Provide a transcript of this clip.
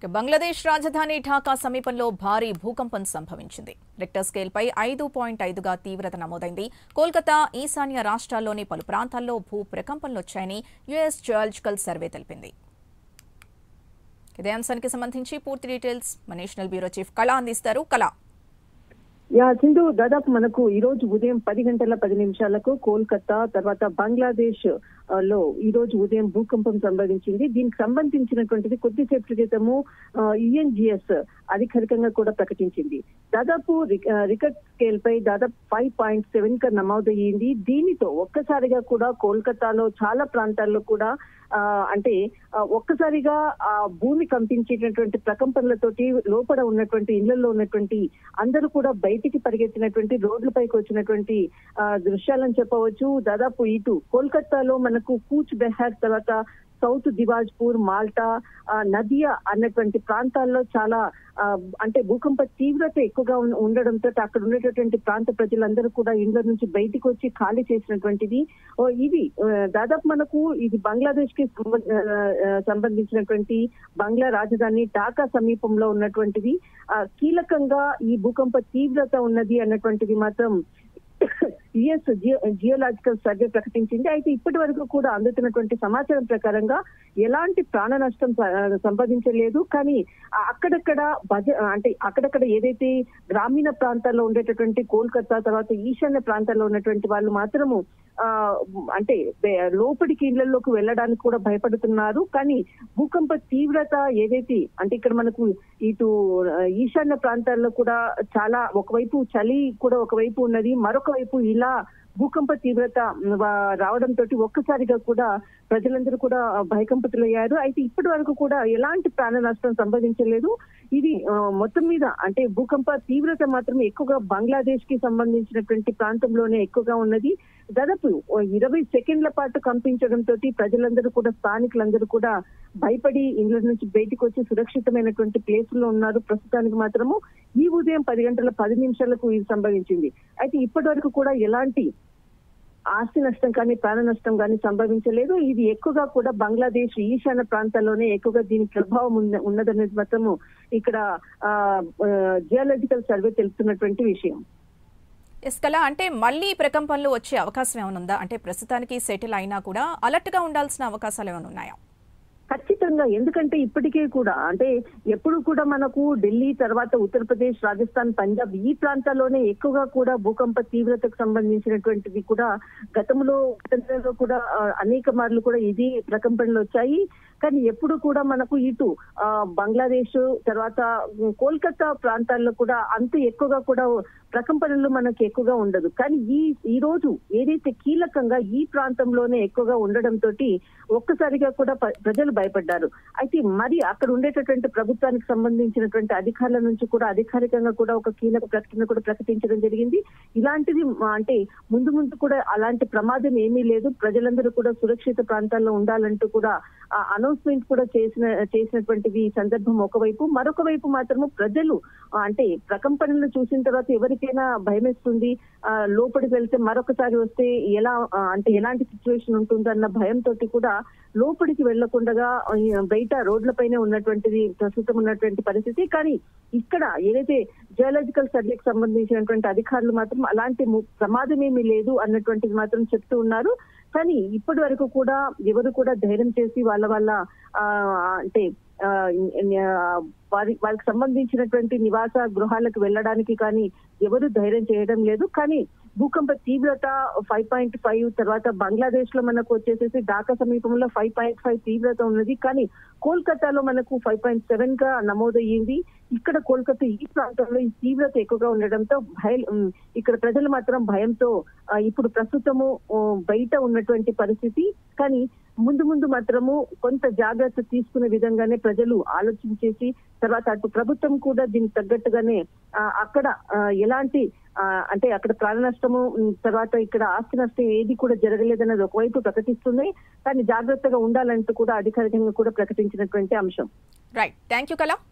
బంగ్లాదేశ్ రాజధాని ఢాకా సమీపంలో భారీ భూకంపం సంభవించింది. రిక్టర్ స్కేల్పై 5.5గా తీవ్రత నమోదైంది. కోల్కతా, ఈశాన్య రాష్ట్రాల్లోని పలు ప్రాంతాల్లో భూ ప్రకంపనలొచ్చాయని యుఎస్ జియాలజికల్ సర్వే తెలిపింది. ఇదే అంశానికి సంబంధించి పూర్తి డీటెయిల్స్ మా నేషనల్ బ్యూరో చీఫ్ కళ అందిస్తారు. కళ, సింధు, దాదాపు మనకు ఈ రోజు ఉదయం 10 గంటల 10 నిమిషాలకు కోల్కతా తర్వాత బంగ్లాదేశ్ లో ఈ రోజు ఉదయం భూకంపం సంభవించింది. దీనికి సంబంధించినటువంటిది కొద్దిసేపటి క్రితము యుఎన్జిఎస్ అధికారికంగా కూడా ప్రకటించింది. దాదాపు రిక్టర్ స్కేల్ పై దాదాపు 5.7 నమోదయ్యింది. దీనితో ఒక్కసారిగా కూడా కోల్కతాలో చాలా ప్రాంతాల్లో కూడా ఒక్కసారిగా ఆ భూమి కంపించేటటువంటి ప్రకంపనలతోటి లోపల ఉన్నటువంటి ఇళ్లలో ఉన్నటువంటి అందరూ కూడా బయటికి పరిగెత్తినటువంటి రోడ్లపైకి వచ్చినటువంటి దృశ్యాలని చెప్పవచ్చు. దాదాపు ఇటు కోల్కతాలో మనకు కూచ్ బెహార్ తర్వాత సౌత్ దివాజ్పూర్, మాల్టా, నదియా అన్నటువంటి ప్రాంతాల్లో చాలా భూకంప తీవ్రత ఎక్కువగా ఉండడంతో అక్కడ ఉండేటటువంటి ప్రాంత ప్రజలందరూ కూడా ఇండ్ల నుంచి బయటికి వచ్చి ఖాళీ చేసినటువంటిది. ఇది దాదాపు మనకు ఇది బంగ్లాదేశ్ కి సంబంధించినటువంటి బంగ్లా రాజధాని ఢాకా సమీపంలో ఉన్నటువంటిది. కీలకంగా ఈ భూకంప తీవ్రత ఉన్నది అన్నటువంటిది మాత్రం యుఎస్ జియోలాజికల్ సర్వే ప్రకటించింది. అయితే ఇప్పటి వరకు కూడా అందుతున్నటువంటి సమాచారం ప్రకారంగా ఎలాంటి ప్రాణ నష్టం సంభవించలేదు. కానీ అక్కడక్కడ ఏదైతే గ్రామీణ ప్రాంతాల్లో ఉండేటటువంటి కోల్కతా తర్వాత ఈశాన్య ప్రాంతాల్లో ఉన్నటువంటి వాళ్ళు మాత్రము లోపలికి ఇళ్లలోకి వెళ్ళడానికి కూడా భయపడుతున్నారు. కానీ భూకంప తీవ్రత ఏదైతే ఇక్కడ మనకు ఇటు ఈశాన్య ప్రాంతాల్లో కూడా చాలా ఒకవైపు చలి కూడా ఒకవైపు ఉన్నది, మరొక వైపు ఇలా భూకంప తీవ్రత రావడంతో ఒక్కసారిగా కూడా ప్రజలందరూ కూడా భయకంపితులయ్యారు. అయితే ఇప్పటి వరకు కూడా ఎలాంటి ప్రాణ నష్టం సంభవించలేదు. ఇది మొత్తం మీద భూకంప తీవ్రత మాత్రం ఎక్కువగా బంగ్లాదేశ్ కి సంబంధించినటువంటి ప్రాంతంలోనే ఎక్కువగా ఉన్నది. దాదాపు 20 సెకండ్ల పాటు కంపించడంతో ప్రజలందరూ కూడా స్థానికులందరూ కూడా భయపడి ఇండ్ల నుంచి బయటకు వచ్చి సురక్షితమైనటువంటి ప్లేసుల్లో ఉన్నారు. ప్రస్తుతానికి మాత్రము ఈ ఉదయం 10 గంటల 10 నిమిషాలకు ఇది సంభవించింది. అయితే ఇప్పటి వరకు కూడా ఎలాంటి ఆస్తి నష్టం కానీ ప్రాణ నష్టం కానీ సంభవించలేదు. ఇది ఎక్కువగా కూడా బంగ్లాదేశ్ ఈశాన్య ప్రాంతాల్లోనే ఎక్కువగా దీని ప్రభావం ఉన్నదనేది మాత్రము ఇక్కడ జియాలజికల్ సర్వే తెలుపుతున్నటువంటి విషయం. కళ, మళ్ళీ ప్రకంపనలు వచ్చే అవకాశం ఏమైనా ఉందా? ప్రస్తుతానికి సెటిల్ అయినా కూడా అలర్ట్ గా ఉండాల్సిన అవకాశాలు ఏమైనా ఉన్నాయా? ఖచ్చితంగా. ఎందుకంటే ఇప్పటికే కూడా ఎప్పుడు కూడా మనకు ఢిల్లీ తర్వాత ఉత్తరప్రదేశ్, రాజస్థాన్, పంజాబ్ ఈ ప్రాంతాల్లోనే ఎక్కువగా కూడా భూకంప తీవ్రతకు సంబంధించినటువంటిది కూడా గతంలో కూడా అనేక మార్లు కూడా ఇది ప్రకంపనలు వచ్చాయి. కానీ ఎప్పుడు కూడా మనకు ఇటు బంగ్లాదేశ్ తర్వాత కోల్కతా ప్రాంతాల్లో కూడా అంత ఎక్కువగా కూడా ప్రకంపనలు మనకు ఎక్కువగా ఉండదు. కానీ ఈ రోజు ఏదైతే కీలకంగా ఈ ప్రాంతంలోనే ఎక్కువగా ఉండడంతో ఒక్కసారిగా కూడా ప్రజలు భయపడ్డారు. అయితే మరి అక్కడ ఉండేటటువంటి ప్రభుత్వానికి సంబంధించినటువంటి అధికారుల నుంచి కూడా అధికారికంగా కూడా ఒక కీలక ప్రకటన కూడా ప్రకటించడం జరిగింది. ఇలాంటిది ముందు కూడా అలాంటి ప్రమాదం ఏమీ లేదు, ప్రజలందరూ కూడా సురక్షిత ప్రాంతాల్లో ఉండాలంటూ కూడా అనౌన్స్మెంట్ కూడా చేసినటువంటిది ఈ సందర్భం ఒకవైపు. మరొక వైపు మాత్రము ప్రజలు ప్రకంపనలు చూసిన తర్వాత ఎవరికైనా భయమేస్తుంది, లోపలికి వెళ్తే మరొకసారి వస్తే ఎలాంటి సిచ్యువేషన్ ఉంటుందన్న భయంతో కూడా లోపలికి వెళ్లకుండా బయట రోడ్లపైనే ఉన్నటువంటిది ప్రస్తుతం ఉన్నటువంటి పరిస్థితి. కానీ ఇక్కడ ఏదైతే జియాలజికల్ సర్వేకి సంబంధించినటువంటి అధికారులు మాత్రం అలాంటి ప్రమాదం ఏమీ లేదు అన్నటువంటిది మాత్రం చెప్తూ ఉన్నారు. కానీ ఇప్పటి వరకు కూడా ఎవరు కూడా ధైర్యం చేసి వాళ్ళ వారికి సంబంధించినటువంటి నివాస గృహాలకు వెళ్ళడానికి కానీ ఎవరు ధైర్యం చేయడం లేదు. కానీ భూకంప తీవ్రత 5.5 తర్వాత బంగ్లాదేశ్ లో మనకు వచ్చేసేసి ఢాకా సమీపంలో 5.5 తీవ్రత ఉన్నది. కానీ కోల్కతాలో మనకు 5.7 గా నమోదయ్యింది. ఇక్కడ కోల్కతా ఈ ప్రాంతంలో ఈ తీవ్రత ఎక్కువగా ఉండడంతో ఇక్కడ ప్రజలు మాత్రం భయంతో ఇప్పుడు ప్రస్తుతము బయట ఉన్నటువంటి పరిస్థితి. కానీ ముందు మాత్రము కొంత జాగ్రత్త తీసుకునే విధంగానే ప్రజలు ఆలోచించేసి తర్వాత అటు ప్రభుత్వం కూడా దీనికి తగ్గట్టుగానే అక్కడ ఎలాంటి అక్కడ ప్రాణ నష్టము తర్వాత ఇక్కడ ఆస్తి నష్టం ఏది కూడా జరగలేదన్నది ఒకవైపు ప్రకటిస్తున్నాయి. కానీ జాగ్రత్తగా ఉండాలంటూ కూడా అధికారికంగా కూడా ప్రకటించినటువంటి అంశం. రైట్, థ్యాంక్ యూ కళ.